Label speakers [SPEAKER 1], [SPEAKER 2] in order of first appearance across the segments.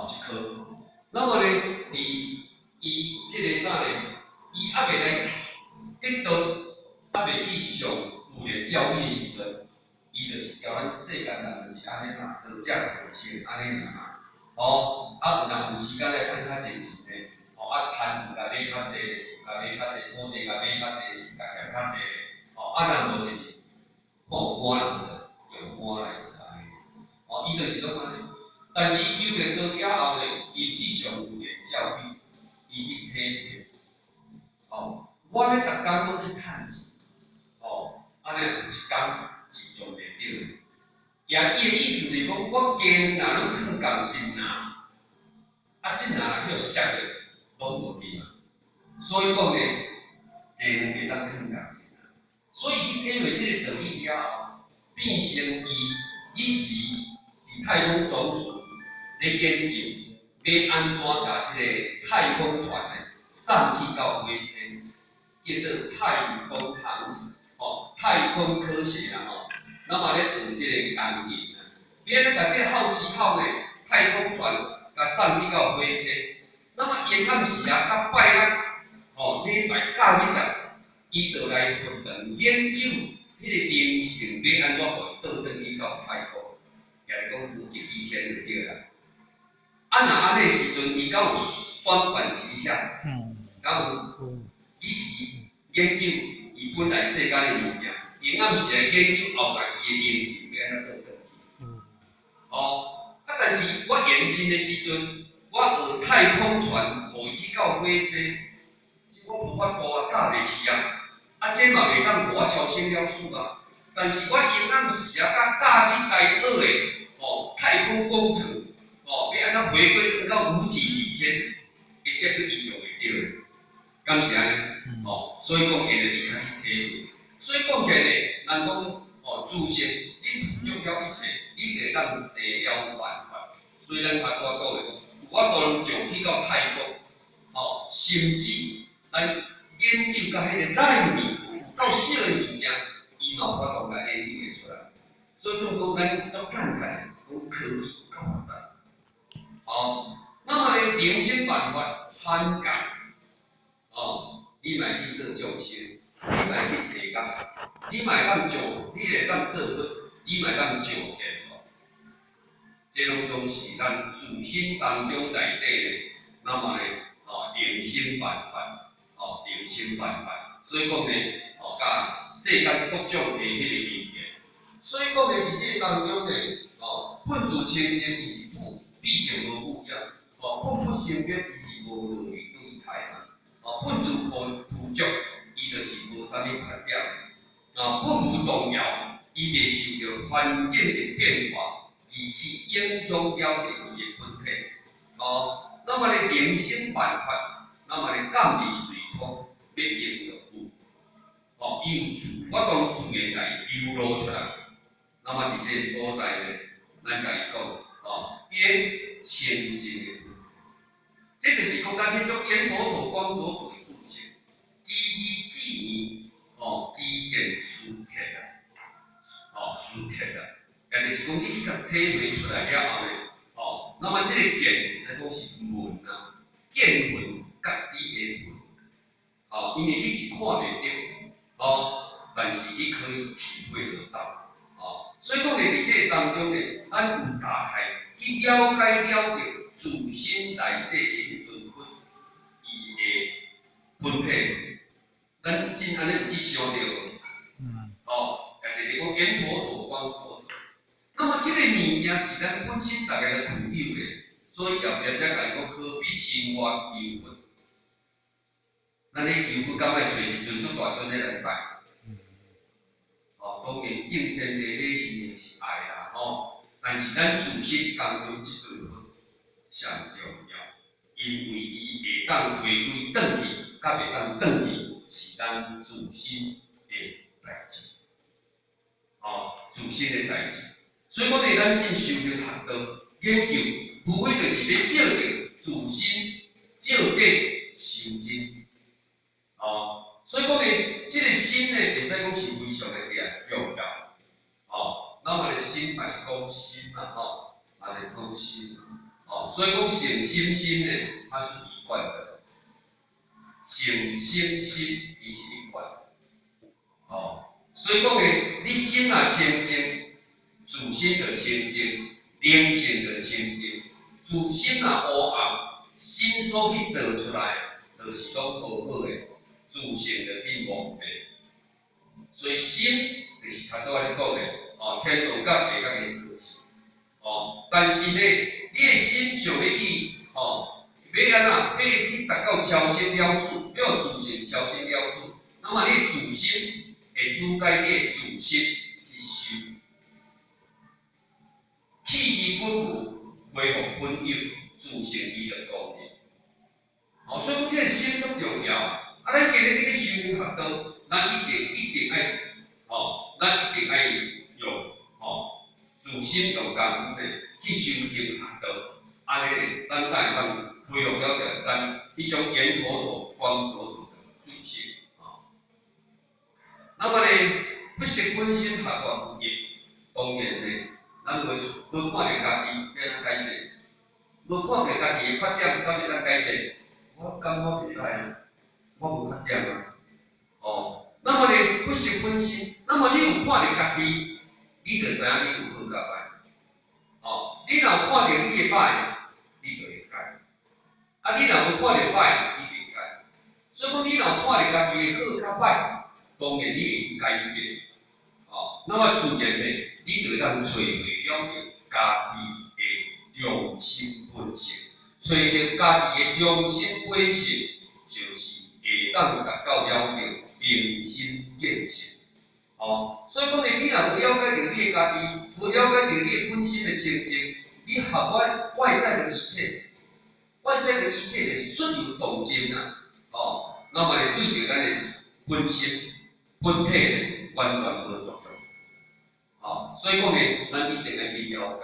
[SPEAKER 1] 一科。那么呢，伊即个啥呢？伊还袂来得到，还袂去上武力教育的时阵，伊就是交咱世间人就是安尼嘛，做这过程安尼嘛。哦，有人有时间来趁较侪钱咧，田甲买较济，厝甲买较济，土地甲买较济，是甲嫌较济。若无就是看官来做，用官来做安尼。伊就是拢安尼。但是伊入了道家后咧，伊去上武力教育，伊去体验。我咧逐工拢去趁钱，安尼有一工钱用袂着。也伊的意思是讲，我家己若拢囥共一拿，即拿若去互摔着，拢无紧啊。所以讲咧，家己袂当囥共一拿。所以伊体会即个道理了后，变成伊时伫太空总署咧研究，要安怎甲即个太空船咧送去到火星。叫做太空航程，太空科学啦，那么咧做即个研究啊，别人甲即个好奇号呢，太空船甲送去到火星，那么沿暗时啊，甲拜六，礼拜假日啊，伊就来分堂研究迄个灵性要安怎互伊倒转去到太空，也是讲无极一天就对啦。若安尼时阵，伊敢有双管齐下，敢有？其实研究伊本来世间的物件，因暗时来研究后来伊的灵性要安怎倒转去。但是我研究的时阵，我学太空船，互伊去到火星，我无法度啊，早袂去啊。这嘛袂当互我超生了事啊。但是我因暗时啊，甲假日来学的，太空工程，要安怎回归到无极里天，会接去应用会着的。敢是安尼？所以讲，下日你较去体会。所以讲起来，咱讲自信，你重要一切，你会当西了办法。所以咱头拄仔讲的，有法度上去到太空，甚至咱研究到迄个纳米有够小的物件，伊嘛有法度来研究会出来。所以种讲咱足赞叹，讲科技够发达。那么呢，灵性办法涵盖。你卖去做匠心，你卖去提工，你卖当做，你会当做伙，你卖当照见这拢是咱自身当中内底的，那么呢，灵性办法，灵性办法。所以讲呢，甲世间各种的迄个物件。所以讲呢，伫这当中呢，本自清净，伊是不必定无不一样，本不清净，伊是无论对对待嘛。本自富足，伊就是无啥物缺点。本无动摇，伊袂受到环境的变化而去影响了伊的本体。那么咧灵性办法，那么咧降利随风，要应用有。伊有自，我讲自个来流露出来。那么伫这个所在咧，咱甲伊讲，烟清净的。这就是讲咱迄种烟火土光火土的特性，基依地年，基言书刻啊，书刻啊，也就是讲你去甲体会出来了后咧，那么这个见才讲是闻啊，见闻甲你的闻，因为你是看袂到，但是你可以体会得到，所以讲咧伫这个当中咧，咱有打开去了解自身内底的迄阵分，伊的本体，咱真安尼有去想到无？也就是讲烟火土光火土。那么这个物件是咱本身大家的共有的，所以后壁才讲讲何必生活求佛？咱咧求佛，敢爱找一尊足大尊的来拜？当然敬天地礼是爱啦，但是咱自身当中即尊佛上重要，因为伊会当回归转去，甲袂当转去，是咱自身的代志，自身的代志。所以讲咧，咱正修着学道研究，无非就是要照着自身，照底修真，所以讲咧，这个心咧，会使讲是非常的重要，那么咧心也是讲心嘛，也是讲心。哦，所以讲性心心呢，它是一贯的，性心心伊是一贯的，哦，所以讲呢，你心啊清净，自心就清净，灵性就清净，自心啊乌暗，心所去做出来，就是拢无好的，自性就去蒙蔽。所以心就是头拄仔你讲的，哦，天道甲地甲的事情，哦，但是呢，你的心想要去，哦，要安怎？要去达到超生了事，要自性超生了事，那么你的自心会主宰你的自心去修，弃于本无，恢复本有，自性伊就高定。哦，所以讲这个心足重要。啊，咱今日这个修行学道，咱一定爱，哦，咱一定爱用，哦，自心用功夫的去修行学道，安尼咱才会当恢复了着咱迄种圆陀陀、光陀陀的自性。哦，那么呢，不识本心学法有益，当然呢，咱无看到家己要改变，无看到家己的缺点，敢会当改变？我感觉袂歹啊，我无缺点啊。哦，那么呢，不识本心，那么你有看到家己，你就知影你有好甲歹。哦，你若有看到你的歹，你就会改；啊，你若无看到歹，你袂改。所以讲，你若看到家己的好甲歹，当然你会改变。哦，那么自然呢，你就会当找回了家己的良心本性。找到家己的良心本性，就是会当达到了着明心见性。哦，所以讲呢，你若无了解到你的家己，无了解到你的本心的清净，你合外在的一切，外在的一切就顺由动静啊。哦，那么呢，对着咱的本心、本体呢，完全无作用。哦，所以讲呢，咱一定要去了解。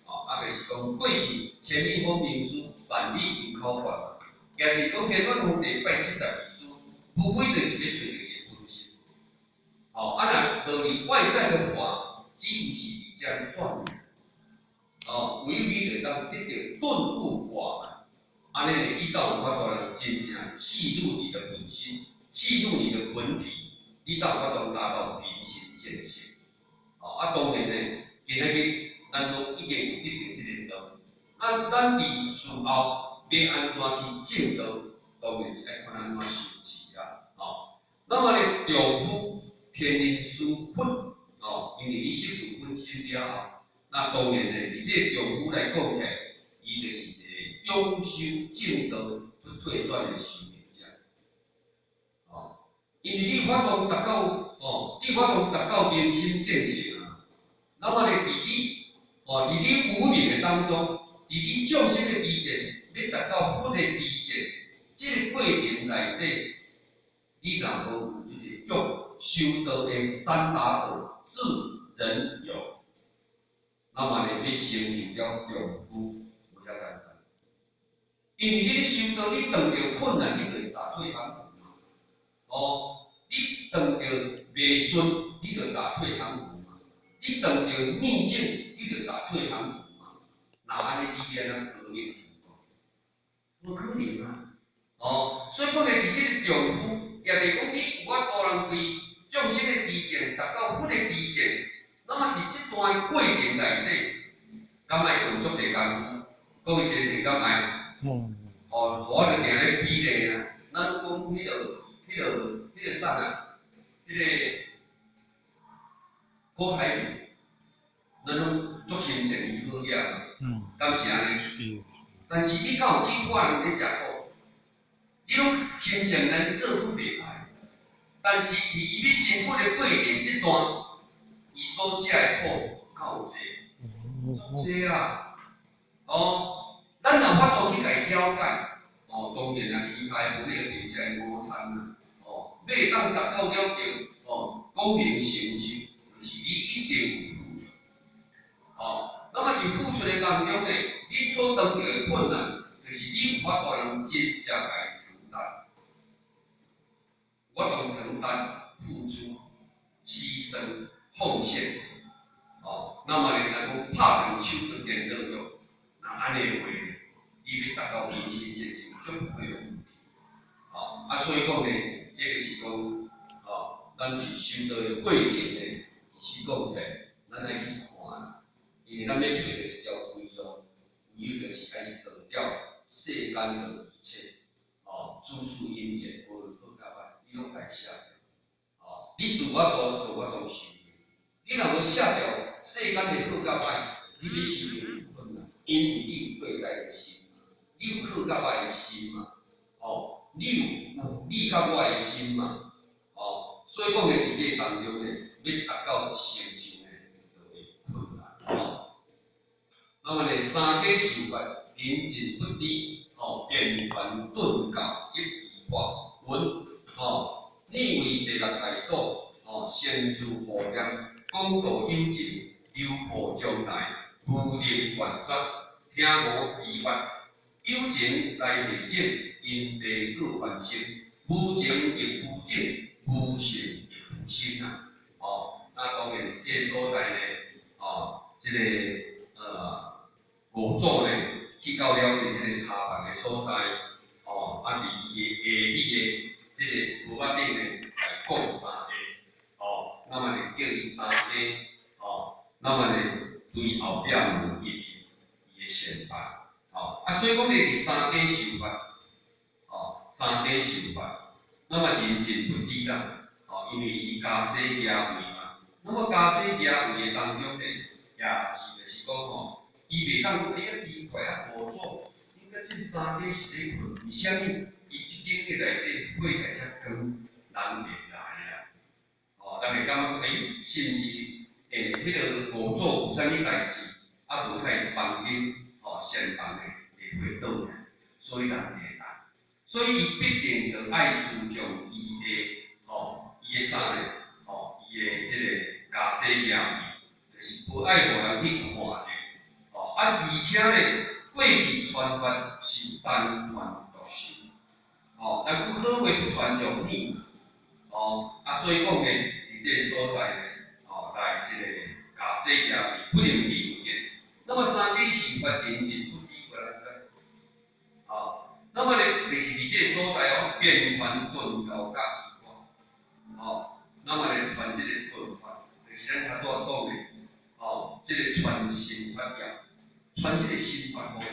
[SPEAKER 1] 哦，啊，就是讲过去千里方明书，万里迎口法嘛。今日讲天官皇帝拜72书，无非就是要找到伊本心。哦，啊，那道理外在的法，几乎是伫遮转。哦，唯有你会当得到顿悟法门，安尼呢，伊才有法度真正契入你的本心，契入你的本体，你才有法度达到平心见性。哦，啊，当然呢，今仔日咱都已经有得到这个道，啊，咱伫事后要安怎去证道，当然是要看安怎修持啊。哦，那么呢，丈夫天人殊分，哦，因为你识入本心了后，那当然呢，以这个丈夫来讲起来，伊就是一个永修正道不退转的修行者。哦，因为你有法度达到，哦，你有法度达到明心见性啊。那么呢，伫你无明的当中，伫你众生的低点，要达到佛的低点，这个过程内底，你若无有这个用修道的三大道智人有，那么呢，你成就了丈夫无遐简单。因为你修道，你遇到困难，你就会打退堂鼓嘛。哦，你遇到袂顺，你就打退堂鼓嘛。你遇到逆境，你就打退堂鼓嘛。那安尼你安怎可能成功？无可能啊！哦，所以讲呢，伫这个丈夫，也就是讲你有法度人对众生的低见达到佛的低见，那么伫这段过程内底，敢爱用足侪功夫，各位一个敢爱？哦，我就定咧比例啊，咱讲迄个啥啊，迄个郭台铭，咱拢足欣赏伊好嘢，敢是安尼？但是你敢有去看人咧食苦？你拢欣赏人做不袂歹，但是伫伊要辛苦的过程这段，伊所食的苦够有济，足济啦。哦，咱若法度去家了解，哦，当然啊，其他的无那个评价无参啦。哦，要当达到了着哦公平成就，就是你一定有付出。哦，那么伫付出的当中呢，你所遇到的困难，就是你有法度通真正来承担，我懂承担、付出、牺牲、奉献。哦，那么呢，来讲拍长手就变得了，那安尼话。所以讲呢，这个是讲，咱伫修道的过程呢，是讲的，咱来去看，因为咱要找的是条规路，唯有就是爱舍掉世间的一切，诸事因缘，无论好甲歹，你拢该舍掉。你自我度，就我度修。你若无舍掉世间的好甲歹，你要修就困难，因为你有对待的心，你有好甲歹的心嘛，你有你甲我的心嘛，所以讲呢，伫这当中呢，要达到成就呢，就会困难。那么呢，三界受法，临尽不离，遍传顿教一笔画文，你为第六代祖，先祖护念，广度有情，留步将来，无力完绝，听无疑惑，有情来内证，因地各完成，无情亦无证，无性亦无心啊。那当然，这个所在呢，这个五祖呢，去到了这个茶房的所在，伫伊的下面的这个无法顶呢，来讲三个，那么呢叫伊三个，那么呢对后壁问伊的显法，所以讲呢是三个受法，三个受法，那么人尽不离啦，因为伊家世家位嘛，那么家世家位的当中呢，也是就是讲伊袂当讲，哎呀，奇怪啊，无做，应该这三个是咧困，为虾米？伊一间嘅内底火台遮光，人袂来啊？人会感觉，是毋是？迄个五祖有啥物代志？无太房间，先房诶，会倒来，所以人袂来。所以伊必定着爱注重伊的，伊的啥呢？伊的即个家世业位，就是无爱互人去看的。而且呢，过去传法是单传独修，但佫好话不传容易，所以讲呢，伫这个所在呢，在这个家世业位不能离间。那么三地受法严禁不离过来在，那么呢，就是伫这个所在遍传顿教甲义法，那么呢传这个顿法，就是咱较早讲的，这个传心法业。传这个心法互伊，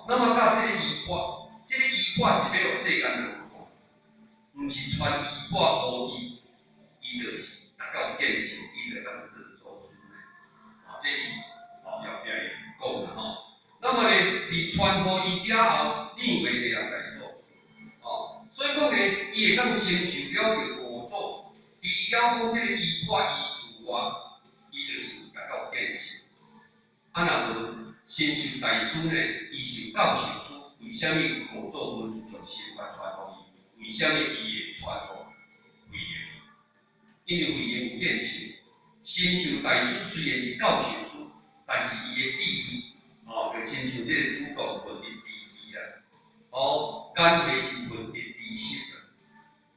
[SPEAKER 1] 那么甲这个医法，这个医法是要互世间人看，毋是传医法互伊，伊就是达到见性，伊就当自做主呢。这伊后壁会讲啦那么呢，伫传互伊了后，你为第六代祖，所以讲呢，伊会当承受了着五祖，除了讲这个医法医之外，伊就是达到见性。若无先受大师呢，伊是教授师，为虾米五祖无将心法传互伊？为虾米伊会传互慧眼？因为慧眼有见性，先受大师虽然是教授师，但是伊的地位，就亲像这个主讲分别地位啊，干会是分别知识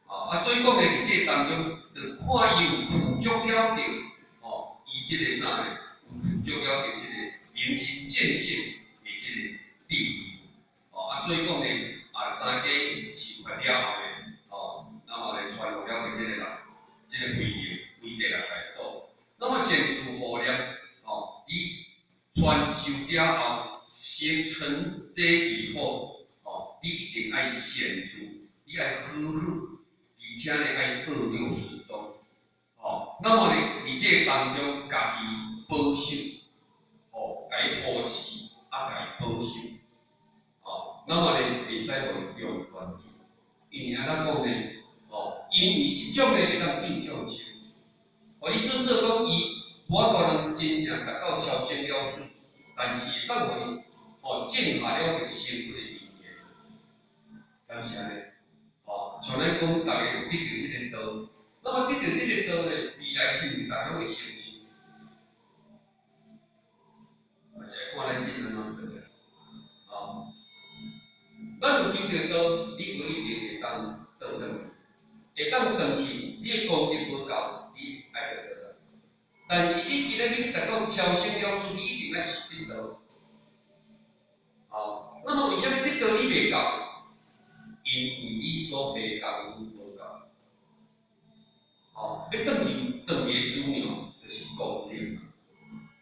[SPEAKER 1] 啊，所以讲呢，伫这当中，就看伊有捕捉了着，伊这个啥呢？有捕捉了着这个。明心见性的这个地位，所以讲呢，三家受法了后呢，那么呢传入了这个人，这个慧眼为第六代祖，那么先祖护念，你传授了后，形成这以后，你一定爱显出，你爱好好，而且呢爱保留始终，那么呢，伫这当中家己保守。该保持，该保守，那么呢，袂使互用关注，因为安怎讲呢？因为即种呢会当印象性，你准做讲伊无法度能真正达到超生了事，但是会当互伊种下了着生活的语言，但是安尼，像咱讲，逐个有得到即个道，那么得到即个道呢，未来是毋是逐个会成就？看咱真安怎做的，咱有求着道，你无一定会当倒转去，会当转去，你的功力无够，你爱着倒来。但是你今日去达到超生了事，你一定要实得道。那么为什么得道你袂够？因为你所所袂共无共。哦，要转去个主庙，就是公定。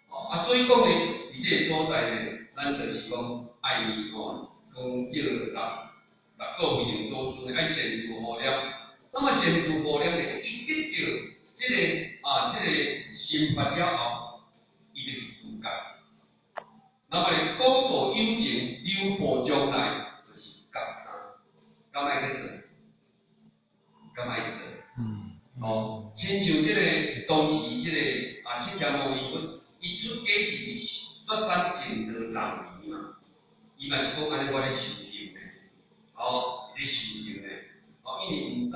[SPEAKER 1] 哦，所以讲呢，伫这个所在呢，咱就是讲爱讲叫六座位人做孙，爱善自护念。那么善自护念呢，伊得到这个心法了后，伊就是自觉。那么呢，广度有情，留步将来，就是觉他，敢爱去做，敢爱做。哦，亲像这个当时这个释迦牟尼佛，伊出家是伫雪山净土人年嘛，伊嘛是讲安尼我咧修行的，哦，咧修行的，哦，因为毋知，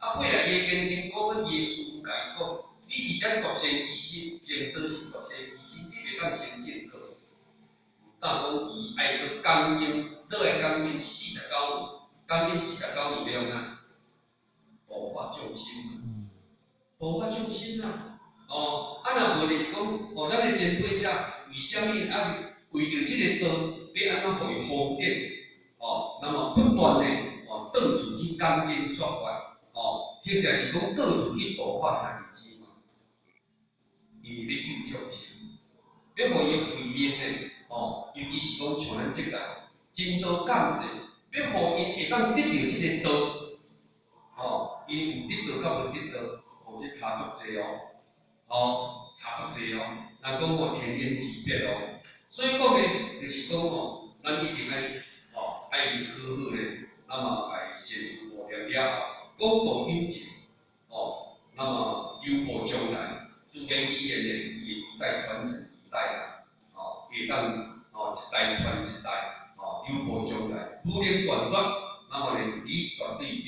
[SPEAKER 1] 后来伊跟经过阮耶稣甲伊讲，你直接独善其身，净土是独善其身，你袂当成正果。但讲伊爱去感应，落来感应49年，感应49年了啊，度化众生，度化众生啊！哦，若无就是讲，哦，咱的前辈者为虾米为着即个道，要安怎互伊方便？哦，那么不断的到处去感应说法，哦，或者是讲到处去度化孩子嘛，因为要救众生，要互伊慧命的。哦，尤其是讲像咱即代真道讲者，要互因会当得到即个道，哦，因有得到甲无得到，哦，这差足济哦，哦，差足济哦，人讲哦天渊之别哦，所以讲呢，就是讲哦，咱一定爱好好的，那么来善自护念了后，广度有情，哦，那么留步将来，自然语言呢，也一代传承一代啦。会当一代传一代，留步将来，愈能断绝，那么呢，你绝对袂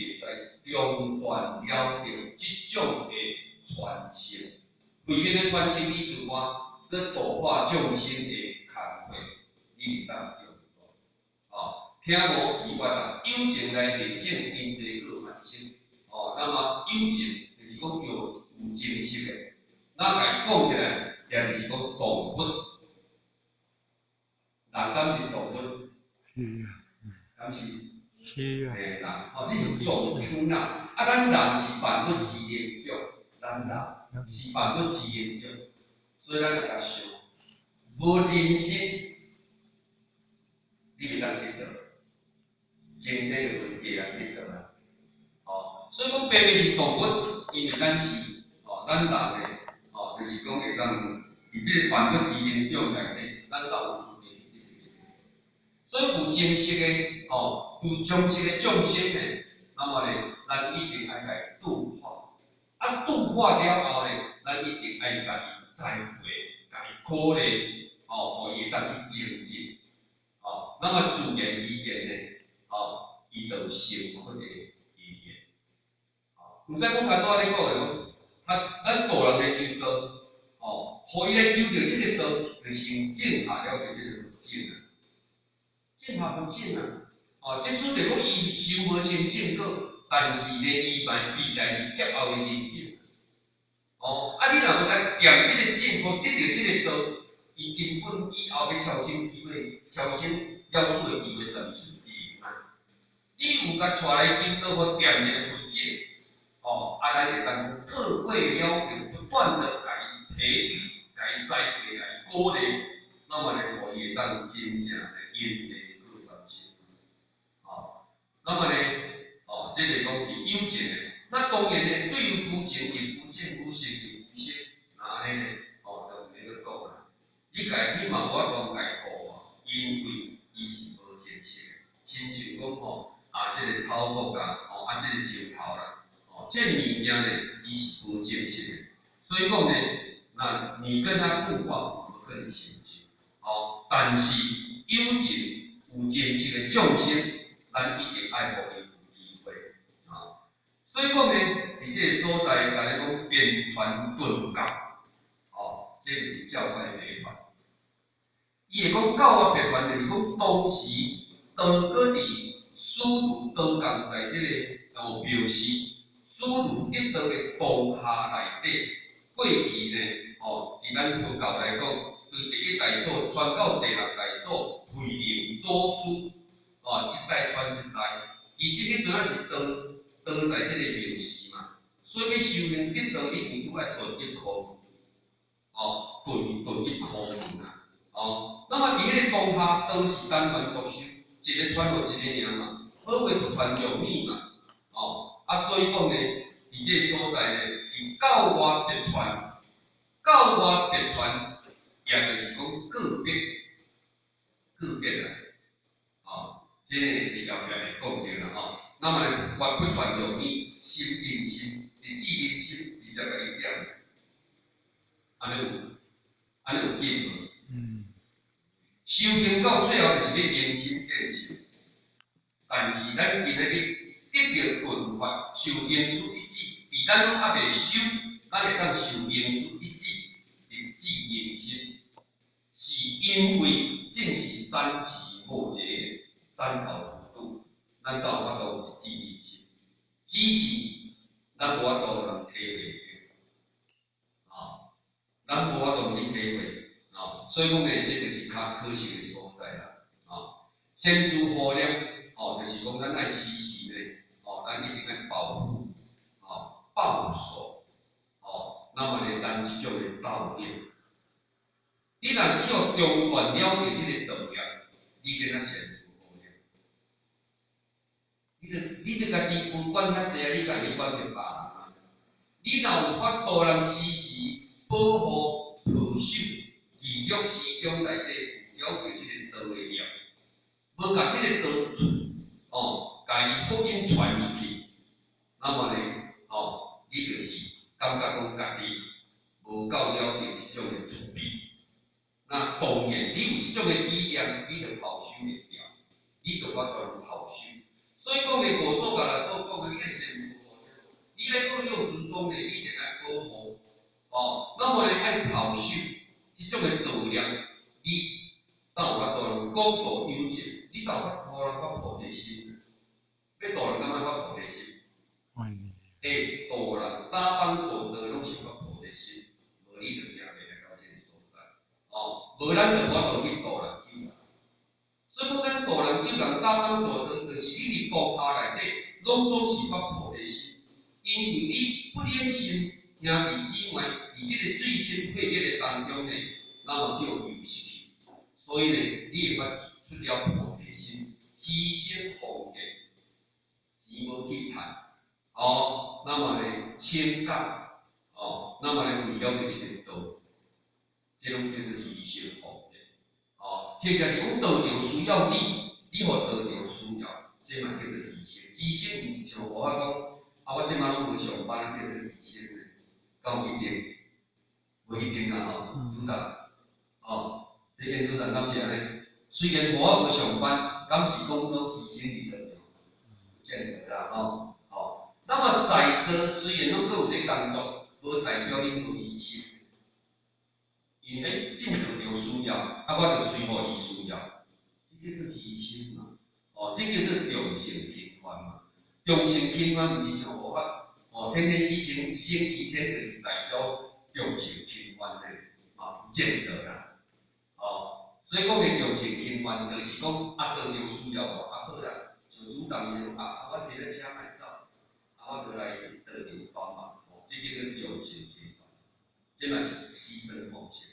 [SPEAKER 1] 使中断了即种的传承。慧命的传承以自外，佮度化众生的工课，你袂当中断。听无奇怪啦，有情来验证因地各万生。那么有情就是讲有情识的，咱家讲起来，也就是讲动物。人敢是动物？是啊，敢是？是啊。人，这是众生啊！咱人是万物之灵种，咱人是万物之灵种，所以咱要甲想，无人心，你袂当得到，前世就会给人得到啦。所以讲，白面是动物，因为咱是咱人的就是讲会当伫即个万物之灵种内底，咱斗有。所以有精识的有忠实的众生呢，那么呢，咱一定爱来度化。度化了后呢，咱一定爱家己栽培，家己鼓励，互伊当去精进。那么自然语言呢，伊就成佛的语言。毋知讲太多咧讲的咱大人的求道，互伊来求着即个道，就是用种下了的即个种啊。正法不正啊！即使着讲伊修无成正果，但是呢，伊未来是劫后的人正。你若无甲验即个正，或得到即个道，伊根本以后要超生机会、超生了事的机会，就是零啊！你有甲带来求道或验一个不正，咱会当透过了，就不断的甲伊培育、甲伊栽培、甲伊鼓励，那么呢，互伊会当真正的因地。那么呢，这个讲是有情的。那当然呢，对于无情亦无正无实亦无实，那安尼呢，就毋免去讲啦。你家你嘛无法度家度啊，因为伊是无正实的。亲像讲这个草木啊，这个石头啦，这物件呢，伊是无正实的。所以讲呢，那你跟他互化，不可能成就。但是有情有正实的众生。咱一定爱互伊有机会所以讲呢，伫即个所在，甲咱讲遍传顿教，这是教派的法。伊会讲教化遍传，就是讲当时道果伫师徒道共在即个表示，师徒得道的当下内底，过去呢，伫咱佛教来讲，对第一代祖传到第六代祖，慧能祖师。一代传一代，其实迄阵仔是道道在即个名时嘛，所以要修行得道，你一定要分一科，分一科门啊，那么伫迄个当下，都是单传独修，一个传落一个尔嘛，好话不传有理嘛，所以讲呢，伫即个所在呢，伫教外别传，教外别传，也就是讲个别啦，即个一条条会讲着啦，那么呢，法不传有理，心印心，日志印心，21点，安尼有紧无？修行到最后就是要明心见性，但是咱今仔日得到佛法，受因书一致，伫咱拢还未修，咱会当受因书一致，日志明心，是因为正是三奇末节，三草普渡，咱才有法度日志明心，只是咱无法度人体会到，咱无法度去体会。所以讲呢，这就是较可惜的所在啦。先知护念，就是讲咱爱时时咧，咱一定爱保护，报守，那么呢，咱即种的道业，你若去互中断了着即个道业，你变啊先知护念，你着家己无管遐济啊，你家己管着别人啊。你若有法度人时时保护保守。义约师中内底有了解即个道的业，无甲即个道甲伊福音传出去，那么呢，你就是感觉讲家己无够了解即种的慈悲。那当然，你有即种的理念，你就跑修会掉，你就法度跑修。所以讲呢，无做甲来做讲的，你先无你来做六祖宗呢，你一定爱保护，那么呢爱跑修。即种的道念，你才有法度广度有情，你才有法度人发菩提心。要度人，敢若发菩提心？度人打帮助道拢是发菩提心，无你就行袂来到即个所在。无咱就无法度去度人救人。所以讲，咱度人救人打帮助道，就是你伫当下内底，拢总是发菩提心，因为你不忍心兄弟姊妹伫即个水深火热的当中呢。那么就有失去，所以呢，你会发出了菩提心，牺牲奉献，钱无去赚，那么呢，谦降，那么呢，为了即个道，这种叫做牺牲奉献，或者是讲道场需要你，你互道场需要，这嘛叫做牺牲。牺牲毋是像我讲，我即马拢无上班，叫做牺牲呢，敢有一定？无一定啦，主导。你研究人敢是安尼？虽然我无上班，敢是讲到牺牲伫落场，见得啦，那么在座虽然拢各有咧工作，无代表恁无牺牲，因为正道有需要，我就随互伊需要，这叫做牺牲嘛，这叫做众生平凡嘛。众生平凡毋是像我天天死生死天就是代表众生平凡咧，唔见得啦。所以讲嘅众生平凡，就是讲道场需要无好啦，像主动伊我今日车卖走，我就来道场帮忙，这叫做众生平凡，这嘛是牺牲奉献，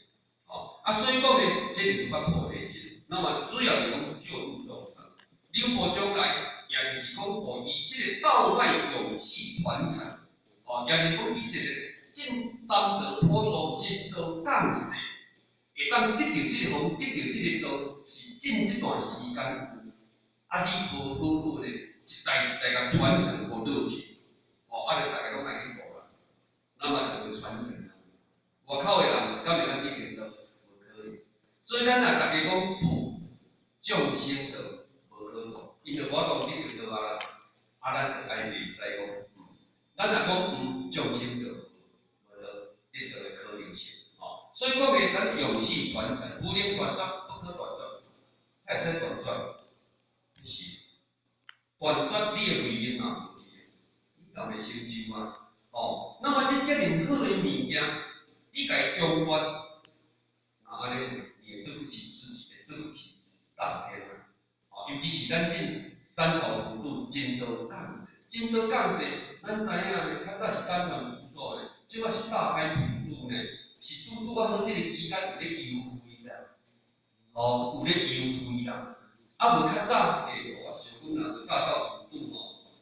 [SPEAKER 1] 所以讲呢，这就是发菩提心。那么主要是讲救度众生，留无将来，也就是讲互伊这个道脉永续传承，也就是讲伊这个正三者普渡真道降世。会当得到这个方，得到这个道，是近这段时间，你好好咧，一代一代甲传承互落去，就大家拢爱去度啦，那么就会传承啦。外口的人敢会当去见到？无可以。所以咱若大家讲度众生道，无可度，因为我当得到道啦，咱就爱袂使讲咱若讲众生道，无得到的可能性。所以讲呢，咱永续传承，无能断绝，不可断绝，太使断绝，是断绝你的慧命嘛？你敢会成就啊？那么这么好的物件，你家中断，安尼也对不起自己，对不起上天啊！尤其是咱这三草普渡，真道降世，金德港是咱知影咧，较早是单船辅助咧，即摆是大海普渡呢，是拄啊好即个期间有咧优惠啦，哦，有咧优惠啦。啊，无较早诶，我想阮若要搭到普渡吼，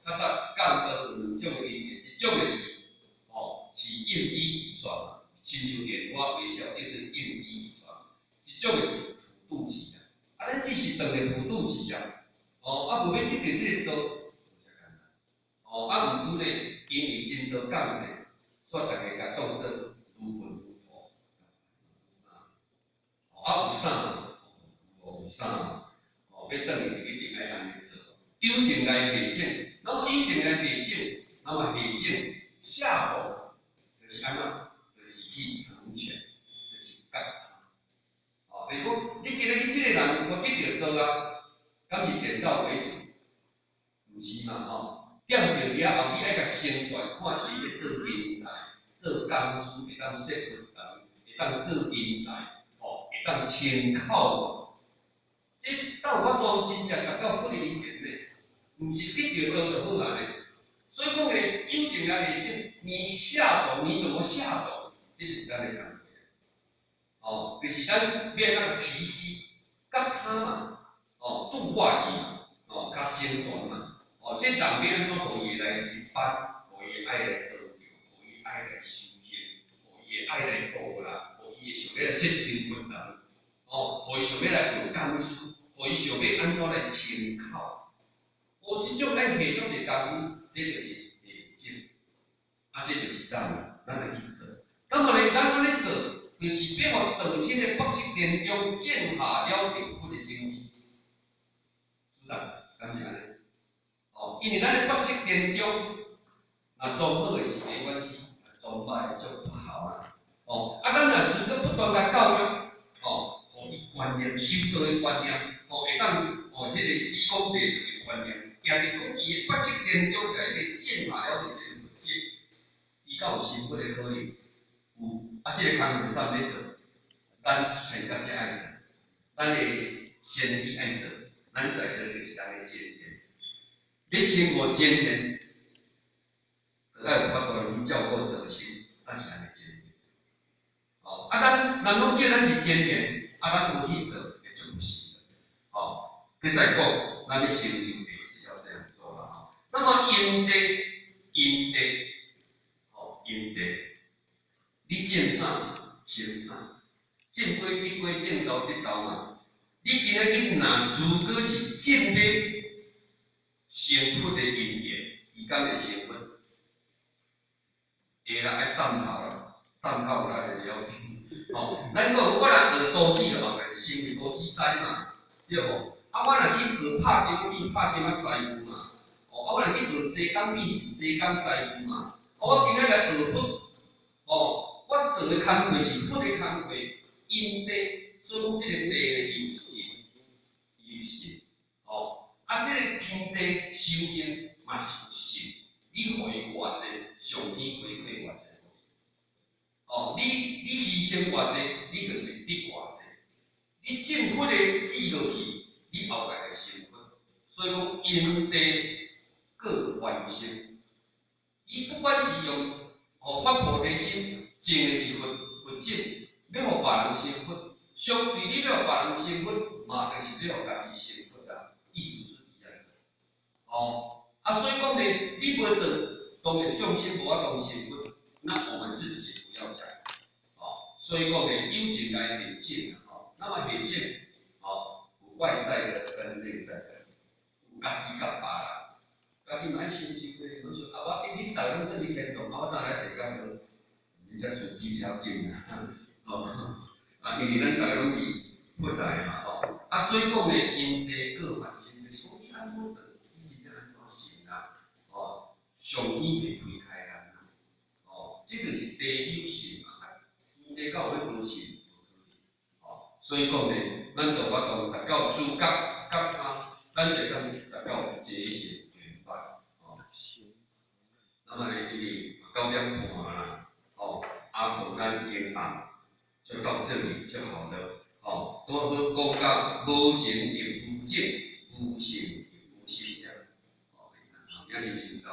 [SPEAKER 1] 较早港都有两种营业，一种诶是是应机预算嘛，亲像电话微笑叫做应机预算，一种诶是普渡期啊，啊，咱只是当个普渡期啊，啊，无免一直即个都。啊，毋过呢，因为真多港势，所以大家甲当做如云如雾。啊，有啥？有啥？要等于一定爱安尼做。友情来下井，那么友情来下井，那么下井下走，就是安怎？就是去成全，就是甲他。比如讲，你今日你即个人我得到倒啊，敢是点到为止？毋是嘛吼？点着了后，你爱甲宣传，看自己做人才，做工师会当适合人，会当做人才，会当参考无？这到我当真正达到不能理解咧，毋是得着倒就好啊咧。所以讲咧，友情来下井，你下走你怎么下走？这是咱的工作。就是咱要那个提息，甲他嘛，度化伊嘛，较宣传嘛。这人要安怎互伊来入班，互伊爱来倒着，互伊爱来修行，互伊爱来度啦，互伊想要来设身份人，互伊想要来做工师，互伊想要安怎来参考。即种爱下足个功夫，这就是下井，这就是咱来去做。那么呢，咱安尼做，就是要互道清的北式田中建下了幸福的经济，知道？敢是安尼？因为咱的北式田中，装好的是没关系，装坏的就不好啊。咱若如果不断来教育，互伊观念、修道的观念，会当迄个积功累德的观念，也是讲伊的北式田中来个建下了这个物质，伊敢有幸福的可能？有。这个工作啥要做？咱先甲这爱做，咱的先去爱做，咱再做就是咱的检验。你生活检验，就爱有法度去照顾德行，咱是安尼检验。咱人拢叫咱是检验，咱无去做，也就不是了。佮再讲，咱的成就也是要这样做啦。那么因地，因地，你种啥生啥，种果得果，种豆得豆嘛。你今日你若如果是种咧幸福的因缘，伊敢会幸福？会啦，爱等候啦，等候来就了紧。咱讲我若学刀子就后来先刀子师嘛，对无？我若去学拍金笔，拍金师傅嘛。我若去学西工笔，是西工师傅嘛。我今日来学佛，我做的工课是佛的工课，因地，所以讲这个地的有神，有神。这个天地修行嘛是有神，你互伊偌济，上天回馈偌济。你牺牲偌济，你就是得偌济。你正确的记落去，你后来的成佛。所以讲因地各完成。伊不管是用发菩提心，种的是佛种，要互别人成佛，相对你要互别人成佛，嘛就是要互家己成佛啦，意思。所以讲呢，你袂做，当然众生无法当成佛，那我们自己也不要讲。所以讲呢，友情来下井那么下井，有外在的跟内在的，有家己甲别人，家己嘛爱想想咧，拢说我今日逐个拢倒去天堂，我哪来地讲呢？你才自己比较紧因为咱逐个拢是佛来嘛所以讲呢，因地各反省，就是讲你安怎做。上天袂推开咱这个是地有神嘛，天地到要无神，所以讲呢，咱就法度达到诸甲他，咱就当达到结成圆满那么呢，就是9点半啦，阿婆咱演讲就到这里就好了，多好讲到无情也不正，无心也不心讲，要认真找。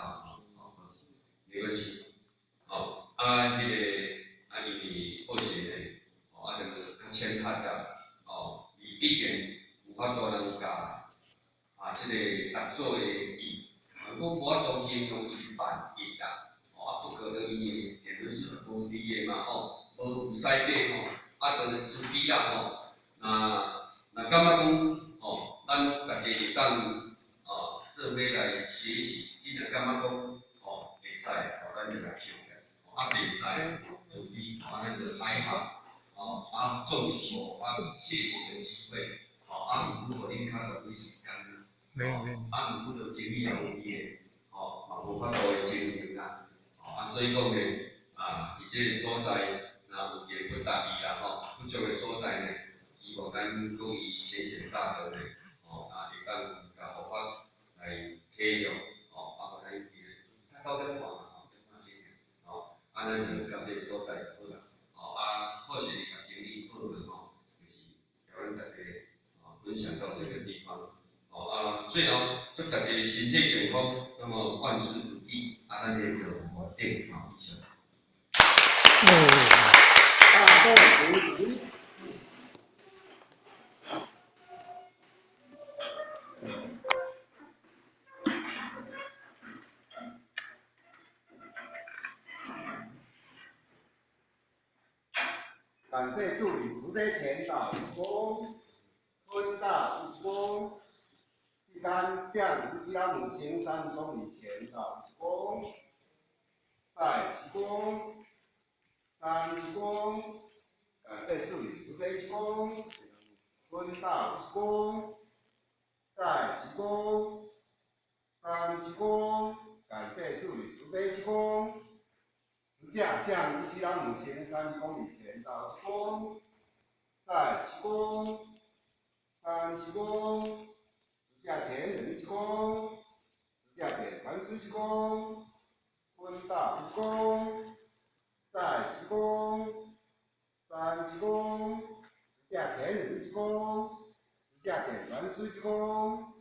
[SPEAKER 1] 这个合作的意，我无法度形容伊万一啦，不可能因为电论是无理的嘛无使买就自己啦那感觉讲咱家己会当做伙来学习，你若感觉讲会使咱就来学起，袂使就你咱就爱学，做一步学习的机会，如果恁较浪费时间，如果就经历也有伊的，嘛无法度的经营啦，所以讲呢，伊这个所在，有言不达意啦，不足的所在呢，希望咱各位先贤大德呢，会当甲佛法来体谅，互咱较到点半嘛，咱就到这个所在就好啦，或许甲经历好的就是甲咱大家分享到这个地方，最后祝大家身体健康，那么万事如意，咱就定以上。
[SPEAKER 2] 大众如题。感谢助理慈悲前导一公，敦大一公，第三向乌吉拉姆行3公里前导一公，再一公，3一公，感谢助理慈悲一公，敦大一公，再一公，3一公，感谢助理慈悲一公。支架向乌吉拉姆行3公里前到一公，再一公，3一公，支架前等一公，支架点传输一公，分大一公，再一公，3一公，支架前等一公，支架点传输一公。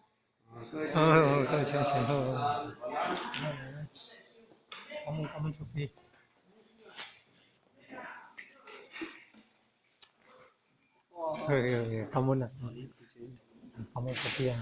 [SPEAKER 3] 再前后。他们就可以。kamu nak kamu kopi yang